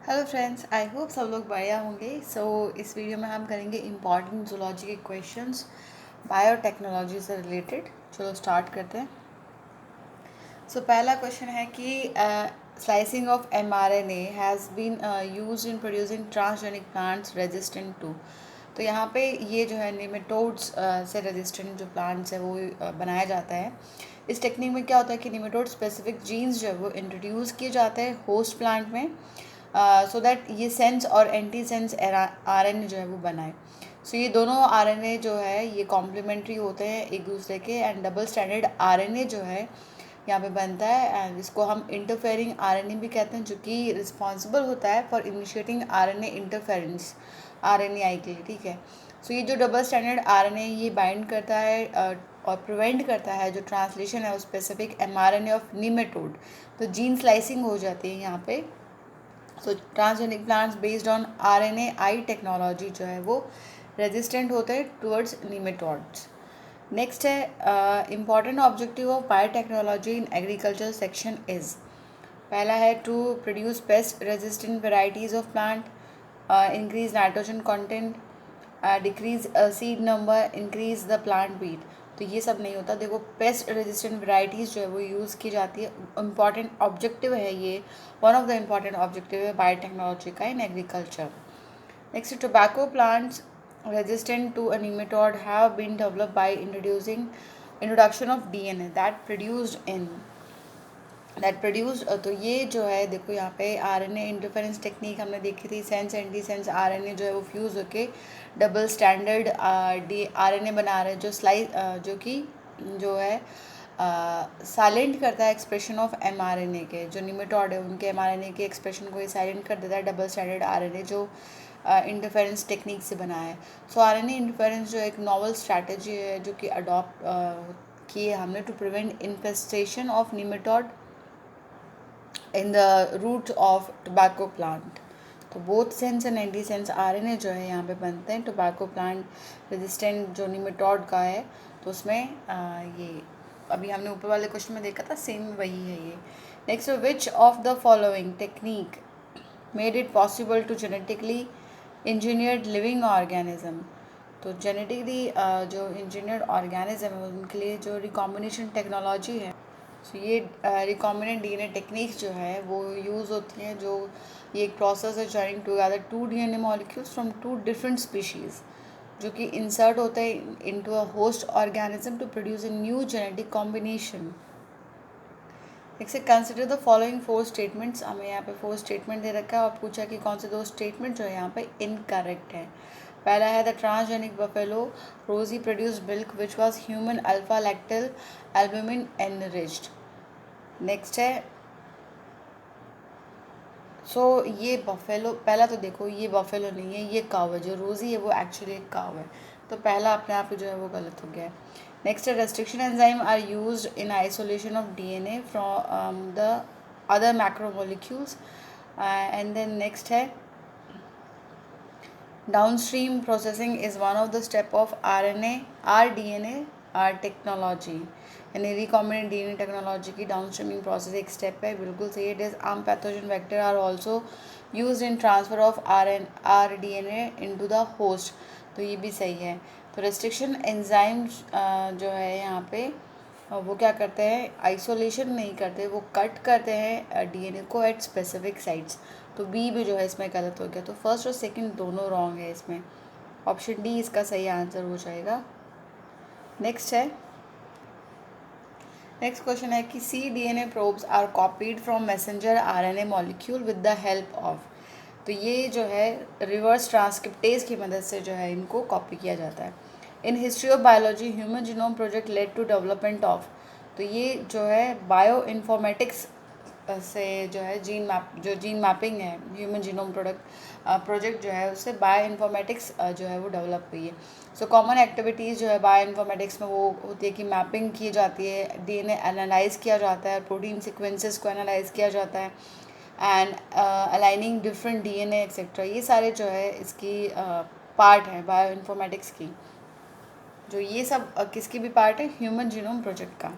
Hello friends, I hope सब लोग बढ़िया होंगे। इस वीडियो में हम करेंगे इम्पॉर्टेंट जूलॉजी के क्वेश्चंस बायोटेक्नोलॉजी से रिलेटेड। चलो स्टार्ट करते हैं। पहला क्वेश्चन है कि slicing of mRNA has been used in producing transgenic plants resistant to. तो यहाँ पे ये जो है निमेटोड्स से रेजिस्टेंट जो प्लांट्स है वो बनाया जाता है। इस टेक्निक में क्या होता है कि निमेटोड स्पेसिफिक जीन्स जो है वो इंट्रोड्यूस किए जाते हैं होस्ट प्लांट में, सो दैट ये सेंस और एंटी सेंस आरएनए जो है वो बनाए। ये दोनों आरएनए जो है ये कॉम्प्लीमेंट्री होते हैं एक दूसरे के, एंड डबल स्टैंडर्ड आरएनए जो है यहाँ पे बनता है, एंड इसको हम इंटरफेयरिंग आरएनए भी कहते हैं, जो कि रिस्पॉन्सिबल होता है for initiating RNA interference RNAi के लिए। ठीक है। ये जो डबल स्टैंडर्ड आरएनए ये बाइंड करता है और प्रिवेंट करता है जो ट्रांसलेशन है वो स्पेसिफिक एमआरएनए ऑफ निमेटोड। तो जीन स्लाइसिंग हो जाती है यहाँ पे। Transgenic plants based on RNAi technology जो है वो रेजिस्टेंट होते हैं टुवर्ड्स निमेटोड्स। नेक्स्ट है important objective of biotechnology in agriculture section is. पहला है to produce pest resistant varieties of plant, increase nitrogen content, decrease seed number, increase the plant weight. तो ये सब नहीं होता। देखो, पेस्ट रेजिस्टेंट वेराइटीज़ जो है वो यूज़ की जाती है। इम्पॉर्टेंट ऑब्जेक्टिव है ये, one of the important objective है बायोटेक्नोलॉजी का in agriculture. Next, tobacco plants resistant to a nematode have been developed by introduction of DNA तो ये जो है देखो यहाँ पे आरएनए इंटरफेरेंस टेक्निक हमने देखी थी। सेंस एंटी सेंस आरएनए जो है वो फ्यूज़ होके डबल स्टैंडर्ड डी आरएनए बना रहे हैं, जो कि जो है साइलेंट करता है एक्सप्रेशन ऑफ एमआरएनए के। जो निमेटोड है उनके एमआरएनए के एक्सप्रेशन को ये साइलेंट कर देता है डबल स्टैंडर्ड आरएनए जो इंटरफेरेंस टेक्निक से बना है। आरएनए इंटरफेरेंस जो एक नॉवल स्ट्रैटेजी है जो कि अडॉप्ट की है हमने to prevent infestation of nematode in the root of tobacco plant. तो both sense and anti sense RNA जो है यहाँ पे बनते हैं टोबैको प्लांट रेजिस्टेंट जो निमेटोड का है। तो उसमें ये अभी हमने ऊपर वाले क्वेश्चन में देखा था, सेम वही है ये। Next, which of the following technique made it possible to genetically engineered living organism. तो जेनेटिकली जो इंजीनियर्ड ऑर्गेनिज्म है उनके लिए जो रिकॉम्बिनेशन टेक्नोलॉजी है, ये रिकॉम्बिनेंट डीएनए टेक्निक्स जो है वो यूज़ होती हैं। जो ये एक प्रोसेस है joining together two DNA molecules from two different species, जो कि इंसर्ट होते हैं into a host organism to produce a new genetic combination. एक से कंसिडर द फॉलोइंग 4 स्टेटमेंट्स। हमें यहाँ पे 4 स्टेटमेंट दे रखा है और पूछा कि कौन से 2 स्टेटमेंट जो है यहाँ पे इनकरेक्ट है। पहला है the transgenic buffalo Rosie produce milk which was human alpha lactalbumin enriched. Next है ये बफेलो, पहला तो देखो ये बफेलो नहीं है, ये काव है। जो रोज़ी है वो एक्चुअली एक काव है। तो पहला अपने आप ही जो है वो गलत हो गया है। नेक्स्ट है restriction enzyme are used in isolation of DNA from the other macromolecules. And then next है downstream processing is one of the step of R technology, यानी रिकॉम्बिनेंट डीएनए टेक्नोलॉजी की डाउनस्ट्रीमिंग प्रोसेस एक step है। बिल्कुल सही। It is arm pathogen vector are also use in transfer of R DNA into the host. तो ये भी सही है। तो रेस्ट्रिक्शन एंजाइम जो है यहाँ पे वो क्या करते हैं, आइसोलेशन नहीं करते, वो कट करते हैं डीएनए को एट स्पेसिफिक साइट्स। तो बी भी जो है इसमें गलत हो गया। तो फर्स्ट और सेकंड दोनों रॉन्ग है इसमें। ऑप्शन डी इसका सही आंसर हो जाएगा। नेक्स्ट क्वेश्चन है कि C DNA probes are copied from messenger RNA molecule with the help of. तो ये जो है रिवर्स ट्रांसक्रिप्टेज की मदद से जो है इनको कॉपी किया जाता है। In history of biology human genome project led to development of. तो ये जो है बायो इन्फॉर्मेटिक्स से जो है जीन मैपिंग है, ह्यूमन जीनोम प्रोजेक्ट जो है उससे बायो इन्फॉर्मेटिक्स जो है वो डेवलप हुई है। कॉमन एक्टिविटीज़ जो है बायो इन्फॉर्मेटिक्स में वो होती है कि मैपिंग की जाती है, डीएनए एनालाइज किया जाता है, प्रोटीन सीक्वेंसेस को एनालाइज किया जाता है, and aligning different DNA etcetera. ये सारे जो है इसकी पार्ट है बायो इन्फॉर्मेटिक्स की। जो ये सब किसकी भी पार्ट है, ह्यूमन जीनोम प्रोजेक्ट का।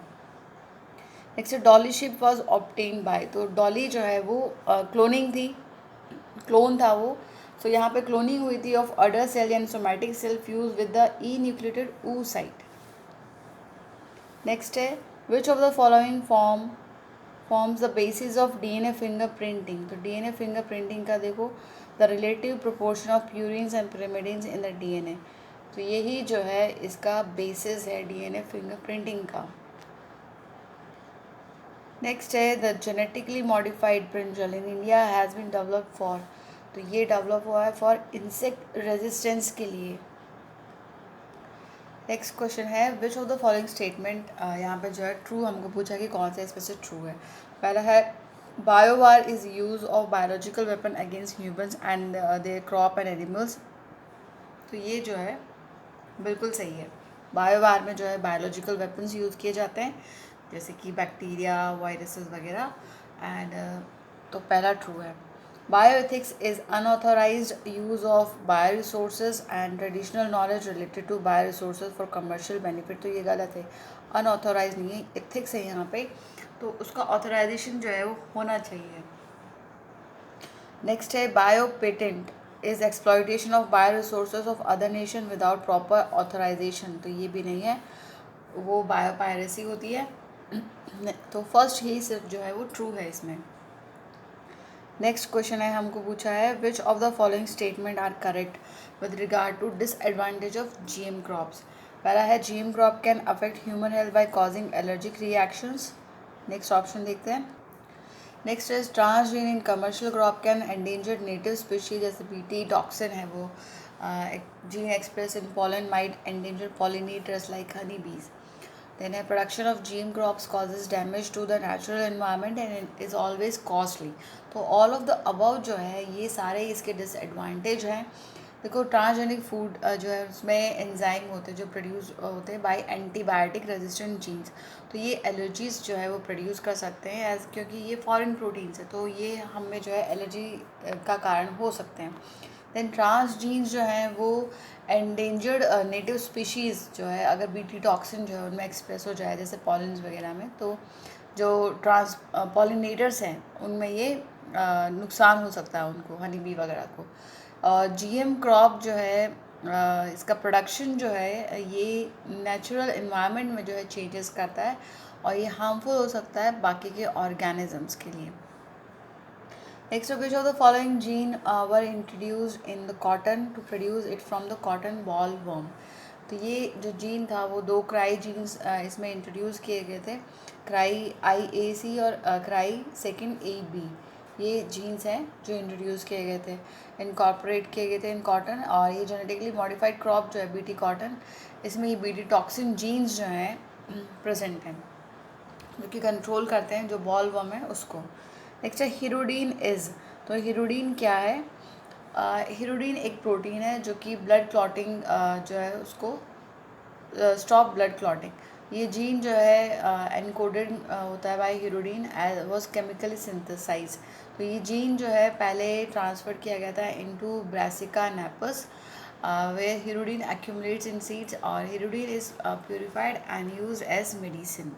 Next Dolly ship was obtain by. तो डॉली जो है वो क्लोनिंग थी, क्लोन था वो। सो यहाँ पे क्लोनिंग हुई थी of udder cell and somatic cell fuse with the enucleated oocyte. Next है which of the following forms the basis of DNA fingerprinting. तो डीएनए फिंगरप्रिंटिंग का देखो, the relative proportion of purines and pyrimidines in the DNA. तो यही जो है इसका basis है डीएनए फिंगरप्रिंटिंग का। नेक्स्ट है the genetically modified brinjal in India has been developed for. तो ये डेवलप हुआ है फॉर इंसेक्ट रेजिस्टेंस के लिए। नेक्स्ट क्वेश्चन है which of the following statement, यहाँ पे जो है ट्रू हमको पूछा कि कौन सा इसमें से ट्रू है। पहला है biowar is use of biological weapon against humans and their crop and animals. तो ये जो है बिल्कुल सही है। बायोवार में जो है बायोलॉजिकल वेपन्स यूज़ किए जाते हैं जैसे कि बैक्टीरिया, वायरसेस वगैरह एंड तो पहला ट्रू है। Bioethics is unauthorised use of bio resources and traditional knowledge related to bio resources for commercial benefit. तो ये गलत है, अनऑथोराइज नहीं है, एथिक्स है यहाँ पे, तो उसका ऑथराइजेशन जो है वो होना चाहिए। नेक्स्ट है bio patent is exploitation of bio resources of other nation without proper authorisation. तो ये भी नहीं है, वो बायो पायरेसी होती है। तो फर्स्ट ही सिर्फ जो है वो ट्रू है इसमें। नेक्स्ट क्वेश्चन है हमको पूछा है which of the following statement are correct with regard to disadvantage of GM crops. पहला है GM crop can affect human health by causing allergic reactions. Next option देखते हैं। Next is transgene in commercial crop can endangered native species, जैसे BT toxin है वो gene express in pollen might endangered pollinators like honey bees. Then a production of GM crops causes damage to the natural environment and it is always costly. तो all of the above जो है ये सारे इसके disadvantage हैं। देखो transgenic food जो है उसमें एंजाइम होते हैं जो प्रोड्यूस होते हैं बाय एंटीबायोटिक रेजिस्टेंट जीन्स। तो ये एलर्जीज जो है वो प्रोड्यूस कर सकते हैं एज, क्योंकि ये फॉरेन प्रोटीन्स है तो ये हमें जो है एलर्जी का कारण हो सकते हैं। देन ट्रांस जीन्स जो हैं वो एंडेंजर्ड नेटिव स्पीशीज़ जो है अगर बीटी टॉक्सिन जो है उनमें एक्सप्रेस हो जाए जैसे पॉलिन्स वगैरह में, तो जो ट्रांस पॉलिनेटर्स हैं उनमें ये नुकसान हो सकता है उनको, हनी बी वगैरह को। जीएम क्रॉप जो है इसका प्रोडक्शन जो है ये नेचुरल इन्वायरमेंट में जो है चेंजेस करता है और ये हार्मफुल हो सकता है बाकी के ऑर्गेनिजम्स के लिए। Next, which of the following gene were introduced in the cotton to produce it from the cotton bollworm। तो ये जो जीन था वो दो क्राई जीन्स इसमें इंट्रोड्यूस किए गए थे, क्राई IAC और क्राई सेकेंड AB। ये जीन्स हैं जो इंट्रोड्यूस किए गए थे, इनकॉर्पोरेट किए गए थे इन कॉटन। और ये जेनेटिकली मॉडिफाइड क्रॉप जो है बीटी कॉटन, इसमें ये बीटी टॉक्सिन जीन्स जो हैं प्रेजेंट हैं जो कि कंट्रोल करते हैं जो बॉलवर्म है उसको। नेक्स्ट है हिरोडीन इज़। तो हिरोडीन क्या है? हिरोडीन एक प्रोटीन है जो कि ब्लड क्लॉटिंग जो है उसको स्टॉप ब्लड क्लॉटिंग। ये जीन जो है एनकोडेड होता है by hirudin as was chemically synthesise. तो ये जीन जो है पहले ट्रांसफर किया गया था into brassica napus where hirudiene accumulates in seeds और hirudiene is purified and used as medicine।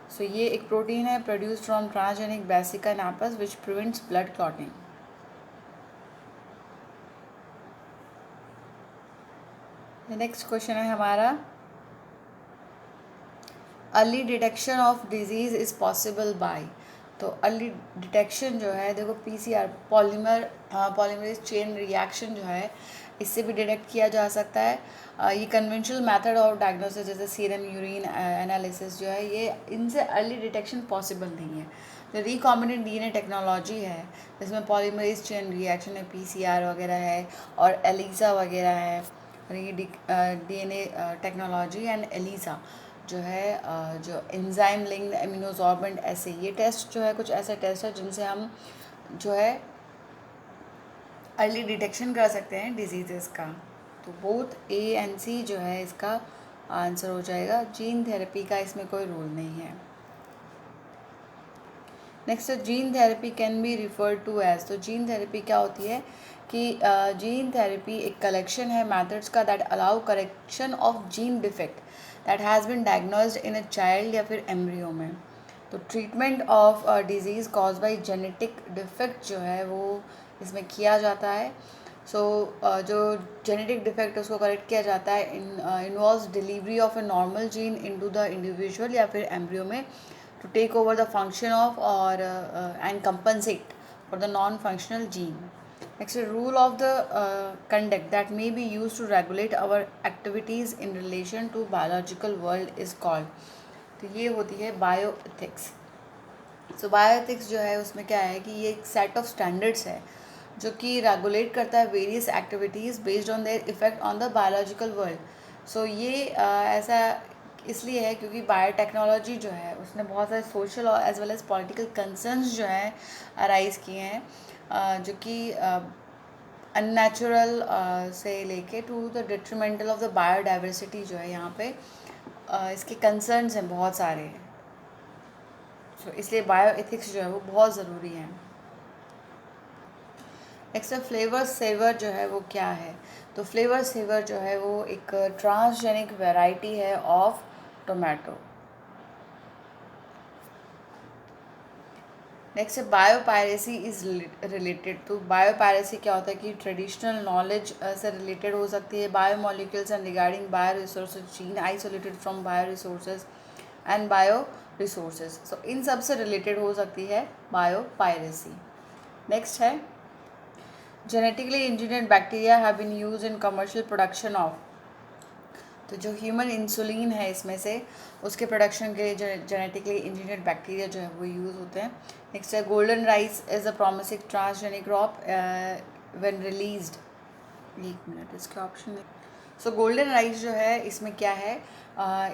So ये एक प्रोटीन है produced from transgenic Brassica napus which prevents blood clotting। Next question है हमारा early detection of disease is possible by. तो early detection जो है देखो PCR पॉलीमरेज चेन रिएक्शन जो है इससे भी डिटेक्ट किया जा सकता है। ये कन्वेंशनल मेथड ऑफ डायग्नोसिस जैसे सीरम यूरिन एनालिसिस जो है ये इनसे अर्ली डिटेक्शन पॉसिबल नहीं है। जो रिकॉम्बिनेंट DNA टेक्नोलॉजी है जिसमें पॉलीमरेज चेन रिएक्शन है, PCR वगैरह है और एलिसा वगैरह है, और ये DNA टेक्नोलॉजी एंड एलिसा जो है जो एंजाइम लिंक्ड एमिनोसॉर्बेंट ऐसे ये टेस्ट जो है कुछ ऐसे टेस्ट है जिनसे हम जो है अर्ली डिटेक्शन कर सकते हैं डिजीज़ का। तो बोथ A एंड C जो है इसका आंसर हो जाएगा। जीन थेरेपी का इसमें कोई रोल नहीं है। Next gene therapy can be referred to as. तो जीन थेरेपी क्या होती है कि जीन थेरेपी एक कलेक्शन है मेथड्स का that allow correction of gene defect that has been diagnosed in a child या फिर एम्ब्रियो में। तो treatment of disease cause by genetic defect जो है वो इसमें किया जाता है. सो जो जेनेटिक डिफेक्ट उसको करेक्ट किया जाता है involves delivery of a normal gene into the individual या फिर एम्ब्रियो में to take over the function of और and compensate for the non functional gene. Next, a rule of the conduct that may be used to regulate our activities in relation to biological world is called. तो ये होती है bioethics. सो bioethics जो है उसमें क्या है कि ये एक सेट ऑफ स्टैंडर्ड्स है जो कि रेगुलेट करता है various activities based on their effect on the biological world. So ये ऐसा इसलिए है क्योंकि बायोटेक्नोलॉजी जो है उसने बहुत सारे सोशल और as well as political concerns जो हैं अराइज़ किए हैं, जो कि अननेचुरल से लेके to the detrimental of the biodiversity जो है यहाँ पे इसके कंसर्न्स हैं बहुत सारे हैं. सो इसलिए बायोएथिक्स जो है वो बहुत ज़रूरी है. नेक्स्ट फ्लेवर सेवर जो है वो क्या है. तो फ्लेवर सेवर जो है वो एक ट्रांसजेनिक वैरायटी है of tomato. Next biopiracy is related. तो बायोपायरेसी क्या होता है कि ट्रेडिशनल नॉलेज से रिलेटेड हो सकती है. Biomolecules and regarding bio resources, gene isolated from bio resources and bio resources. So इन सब से रिलेटेड हो सकती है बायोपायरेसी. नेक्स्ट है genetically engineered bacteria have been used in commercial production of. तो जो ह्यूमन इंसुलिन है इसमें से उसके प्रोडक्शन के लिए जेनेटिकली इंजीनियर्ड बैक्टीरिया जो है वो यूज़ होते हैं. नेक्स्ट है golden rice is a promising transgenic crop when released. एक मिनट इसके ऑप्शन में. सो गोल्डन राइस जो है इसमें क्या है,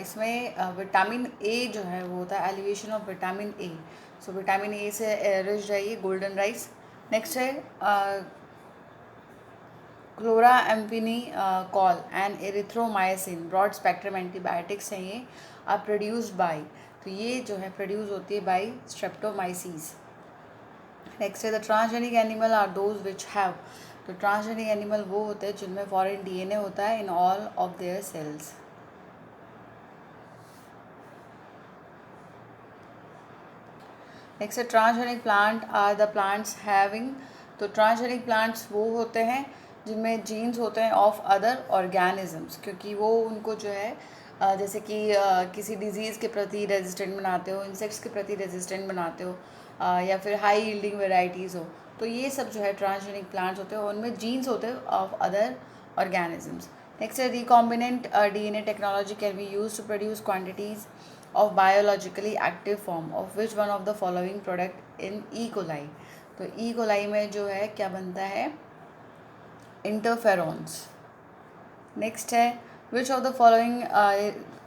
इसमें विटामिन ए जो है वो होता है elevation of vitamin A. So vitamin A से रिच है ये गोल्डन राइस. नेक्स्ट है chloramphenicol and erythromycin broad spectrum antibiotics हैं. ये आर प्रोड्यूस्ड बाय. तो ये जो है प्रोड्यूस होती है बाय स्ट्रेप्टोमाइसिस. नेक्स्ट है the transgenic animal are those which have. तो ट्रांसजेनिक एनिमल वो होते हैं जिनमें फॉरेन डीएनए होता है in all of their cells. Next है transgenic plant are the plants having. तो ट्रांसजेनिक प्लांट्स वो होते हैं जिनमें जीन्स होते हैं ऑफ अदर ऑर्गेनिजम्स, क्योंकि वो उनको जो है जैसे कि किसी डिजीज़ के प्रति रेजिस्टेंट बनाते हो, इंसेक्ट्स के प्रति रेजिस्टेंट बनाते हो, या फिर हाई यील्डिंग वेराइटीज़ हो. तो ये सब जो है ट्रांसजेनिक प्लांट्स होते हैं, उनमें जीन्स होते हैं ऑफ अदर ऑर्गेनिजम्स. नेक्स्ट है recombinant DNA technology can be use to produce quantities of biologically active form of which one of the following product in E. coli. तो E. coli में जो है क्या बनता है इंटरफेरॉन्स. नेक्स्ट है which of the following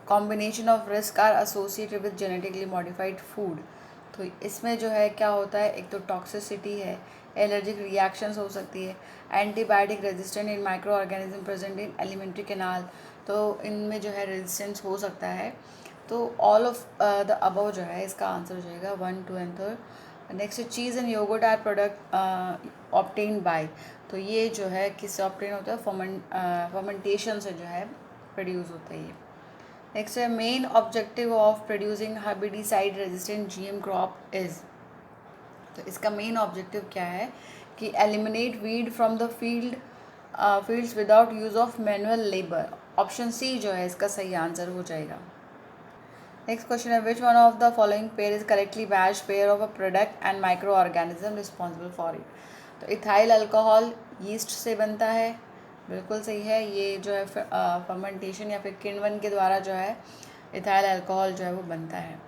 combination of risk are associated with genetically modified food. तो इसमें जो है क्या होता है, एक तो टॉक्सिसिटी है, एलर्जिक रिएक्शंस हो सकती है, antibiotic resistant in micro organism present in alimentary canal. तो इनमें जो है रेजिस्टेंस हो सकता है. तो ऑल ऑफ द अबव जो है इसका आंसर हो जाएगा 1, 2 and 3. Next cheese and yoghurt are product obtain by. तो ये जो है किससे ऑब्टेन होता है, फर्मेंटेशन से जो है प्रोड्यूस होता है ये. नेक्स्ट है main objective of producing herbicide resistant GM crop is. तो इसका मेन ऑब्जेक्टिव क्या है कि eliminate weed from the fields without use of manual labour. Option C जो है इसका सही आंसर हो जाएगा. नेक्स्ट क्वेश्चन है which one of the following pair is correctly matched pair of a product and micro organism responsible for it. तो ethyl alcohol yeast से बनता है, बिल्कुल सही है. ये जो है फर्मेंटेशन या फिर किण्वन के द्वारा जो है इथाइल अल्कोहल जो है वो बनता है.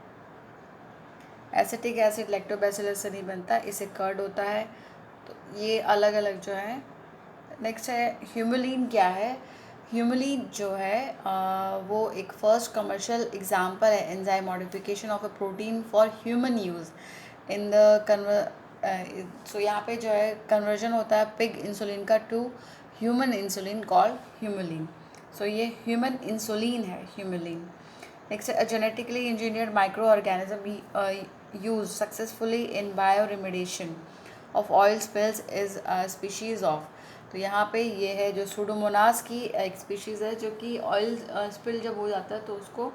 एसिटिक एसिड लैक्टोबैसिलस से नहीं बनता, इसे कर्ड होता है. तो ये अलग अलग जो है. नेक्स्ट है ह्यूमुलिन क्या है. ह्यूमुलिन जो है वो एक फर्स्ट कमर्शियल एग्जांपल है enzyme modification of a protein for human use in the so यहाँ पे जो है कन्वर्जन होता है पिग इंसुलिन का to human insulin called Humulin. So ये ह्यूमन इंसुलिन है Humulin. Next genetically engineered microorganism use successfully in bioremediation of oil spills is species of. तो यहाँ पे ये है जो सूडोमोनास की एक स्पीशीज़ है जो कि ऑयल स्पिल जब हो जाता है तो उसको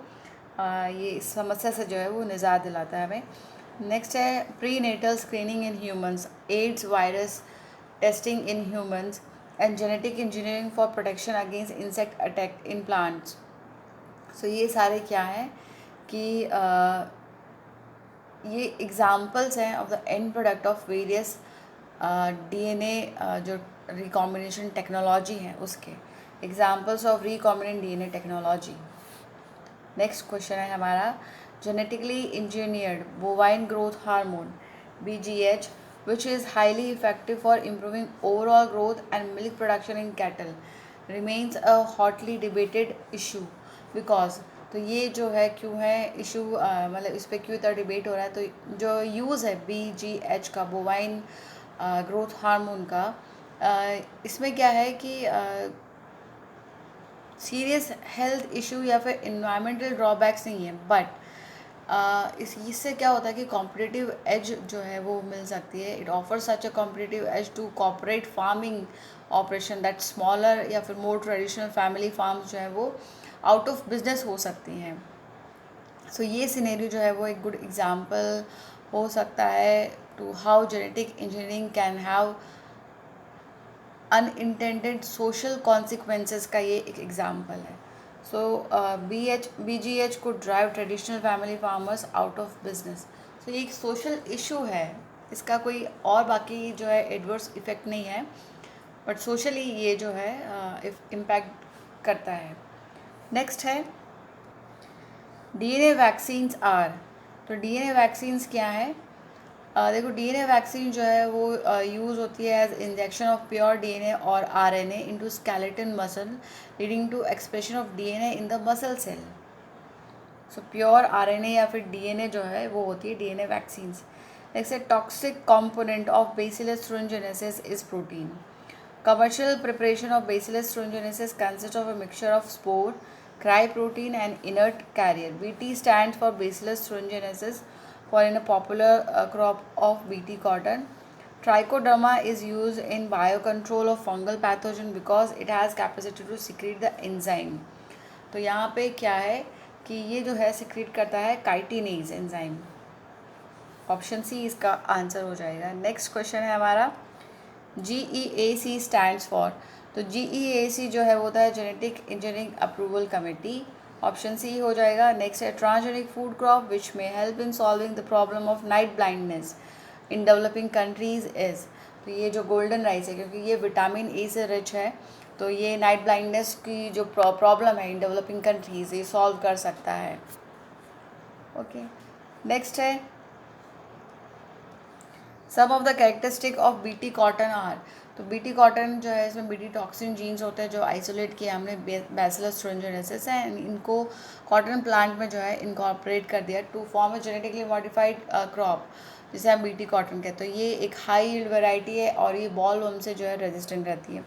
ये इस समस्या से जो है वो निजात दिलाता है हमें। नेक्स्ट है prenatal screening in humans, AIDS virus testing in humans and genetic engineering for protection against insect attack in plants. So ये सारे क्या हैं कि ये एग्जाम्पल्स हैं of the end product of various DNA जो रिकॉम्बिनेशन टेक्नोलॉजी है उसके examples of recombinant DNA technology. Next question है हमारा genetically engineered bovine growth hormone BGH which is highly effective for improving overall growth and milk production in cattle remains a hotly debated issue because तो ये जो है क्यों है issue, मतलब इस पर क्यों इतना डिबेट हो रहा है। तो जो यूज़ है BGH का बोवाइन ग्रोथ हार्मोन का, इसमें क्या है कि सीरियस हेल्थ इशू या फिर इन्वायरमेंटल ड्रॉबैक्स नहीं है, बट इससे क्या होता है कि कॉम्पिटिटिव एज जो है वो मिल सकती है। It offer such a competitive edge to corporate farming operation that smaller या फिर मोर ट्रेडिशनल फैमिली फार्म्स जो है वो आउट ऑफ बिजनेस हो सकती हैं। सो ये सिनेरियो जो है वो एक गुड एग्जांपल हो सकता है to how genetic engineering can have unintended social consequences का ये एक एग्जांपल है। सो BGH को drive traditional family farmers out of business. So ये एक सोशल इशू है, इसका कोई और बाकी जो है एडवर्स इफेक्ट नहीं है, बट सोशली ये जो है इम्पैक्ट करता है। नेक्स्ट है DNA वैक्सीन्स आर। तो DNA वैक्सीन्स क्या है? देखो DNA वैक्सीन जो है वो यूज़ होती है as injection of pure DNA और RNA into skeleton muscle leading to expression of DNA in the muscle cell. So pure RNA या फिर DNA जो है वो होती है DNA वैक्सीन्स। नेक्स्ट है toxic component of bacillus thuringiensis is protein. Commercial preparation of Bacillus thuringiensis consists of a mixture of spore, cryprotein, and inert carrier. BT stands for Bacillus thuringiensis, for in a popular crop of BT cotton. Trichoderma is used in biocontrol of fungal pathogen because it has capacity to secrete the enzyme. तो यहाँ पे क्या है कि ये जो है secrete करता है काइटिनेज एंजाइम। ऑप्शन सी इसका आंसर हो जाएगा। नेक्स्ट क्वेश्चन है हमारा GEAC स्टैंड्स फॉर। तो GEAC जो है वो होता है genetic engineering approval committee. Option C हो जाएगा। नेक्स्ट है transgenic food crop which may help in solving the problem of night blindness in developing countries is. तो ये जो गोल्डन राइस है क्योंकि ये विटामिन ए से रिच है, तो ये नाइट ब्लाइंडनेस की जो प्रॉब्लम है इन डेवलपिंग कंट्रीज ये सॉल्व कर सकता है। ओके, नेक्स्ट है some of the characteristic of BT cotton are. तो BT कॉटन जो है इसमें BT टॉक्सिन जीन्स होते हैं जो आइसोलेट किए हमने बैसिलस thuringiensis है, इनको कॉटन प्लांट में जो है इनकॉर्पोरेट कर दिया to form a genetically modified crop जिसे हम BT कॉटन कहते हैं। तो ये एक हाई यील्ड वेराइटी है और ये बॉल वर्म से जो है रेजिस्टेंट रहती है।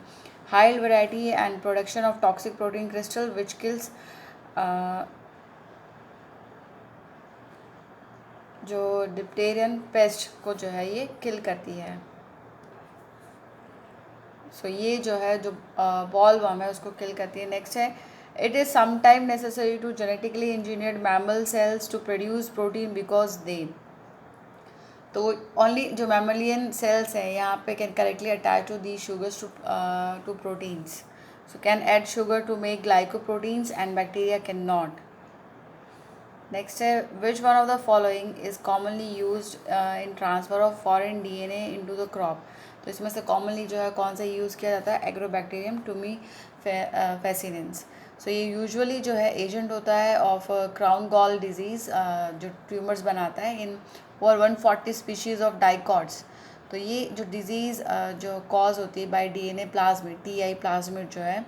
High yield variety and production of toxic protein crystal which kills जो डिप्टेरियन पेस्ट को जो है ये किल करती है। सो ये जो है जो बॉल वर्म है उसको किल करती है। नेक्स्ट है it is sometime necessary to genetically engineered mammal cells to produce protein because they. तो ओनली जो मैमलियन सेल्स हैं यहाँ पे can correctly attach to the sugars to proteins, so can add sugar to make glycoproteins and bacteria can not. Next है which one of the following is commonly use in transfer of foreign DNA into the crop. तो इसमें से commonly जो है कौन सा use किया जाता है? एग्रोबैक्टीरियम टूमी फैसिनेंस। सो ये यूजुअली जो है एजेंट होता है ऑफ क्राउन गॉल डिजीज़ जो ट्यूमर्स बनाता है in over 140 species of dicots. तो ये जो डिज़ीज़ जो कॉज होती है by DNA plasmid, TI plasmid जो है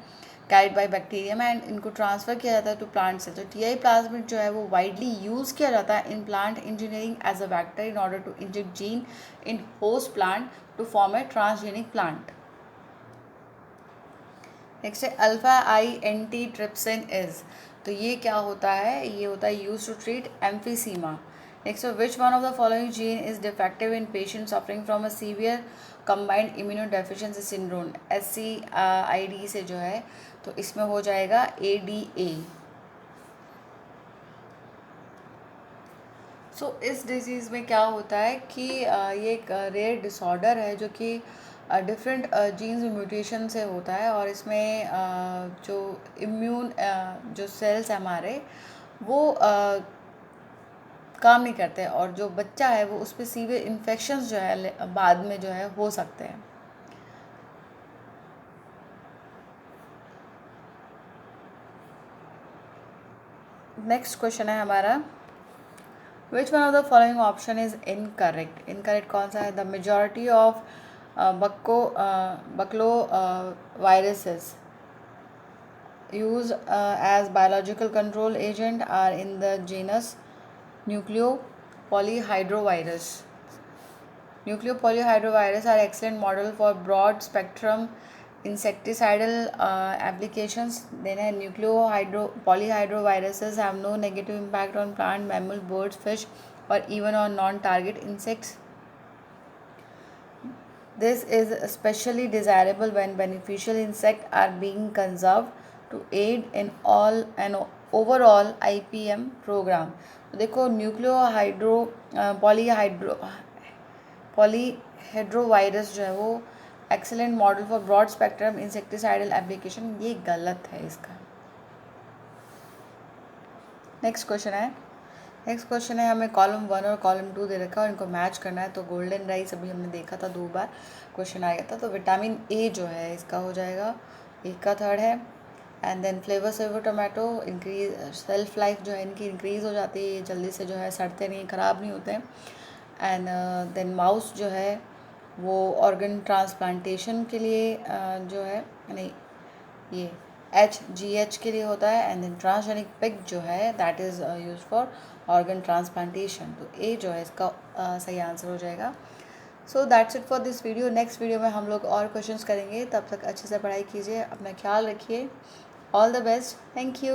कैरिड बाय बैक्टीरियम एंड इनको ट्रांसफ़र किया जाता है टू प्लांट से। तो TI प्लाज्मिड जो है वो वाइडली यूज़ किया जाता है in plant engineering as a vector in order to inject gene in host plant to form a transgenic plant. Next है alpha I antitrypsin is. तो ये क्या होता है? ये होता है use to treat emphysema. Next है which one of the following gene is defective in patient suffering from a severe combined immunodeficiency syndrome SCID से जो है, तो इसमें हो जाएगा ADA। इस डिजीज़ में क्या होता है कि ये एक रेयर डिसऑर्डर है जो कि डिफरेंट जीन्स म्यूटेशन से होता है, और इसमें जो इम्यून जो सेल्स हैं हमारे, वो काम नहीं करते, और जो बच्चा है वो उस पर सीवियर इन्फेक्शंस जो है बाद में जो है हो सकते हैं। नेक्स्ट क्वेश्चन है हमारा, विच one of the following option is incorrect. Incorrect कौन सा है? द मेजॉरिटी ऑफ बकलो viruses used as biological control agent are in the genus Nucleopolyhedrovirus. Nucleopolyhedrovirus are excellent model for broad spectrum insecticidal applications. Then nucleopolyhedroviruses have no negative impact on plant, mammal, birds, fish, or even on non-target insects. This is especially desirable when beneficial insects are being conserved to aid in all an overall IPM program. तो देखो पॉलीहेड्रोवायरस जो है वो excellent model for broad spectrum insecticidal application, ये गलत है इसका। Next question है हमें कॉलम 1 और कॉलम 2 दे रखा है और इनको मैच करना है। तो गोल्डन राइस अभी हमने देखा था, 2 बार क्वेश्चन आया था, तो विटामिन ए जो है इसका हो जाएगा, 1 का 3rd है। And then Flavr Savr tomato, increase shelf life जो है इनकी इंक्रीज़ हो जाती है, ये जल्दी से जो है सड़ते नहीं, ख़राब नहीं होते हैं। एंड देन माउस जो है वो ऑर्गन ट्रांसप्लांटेशन के लिए जो है, नहीं ये HGH के लिए होता है। एंड देन ट्रांसजेनिक पिग जो है that is use for organ transplantation. तो ए जो है इसका सही आंसर हो जाएगा। So that's it for this video. Next video में हम लोग और क्वेश्चंस करेंगे, तब तक अच्छे से पढ़ाई कीजिए, अपना ख्याल रखिए। All the best, thank you.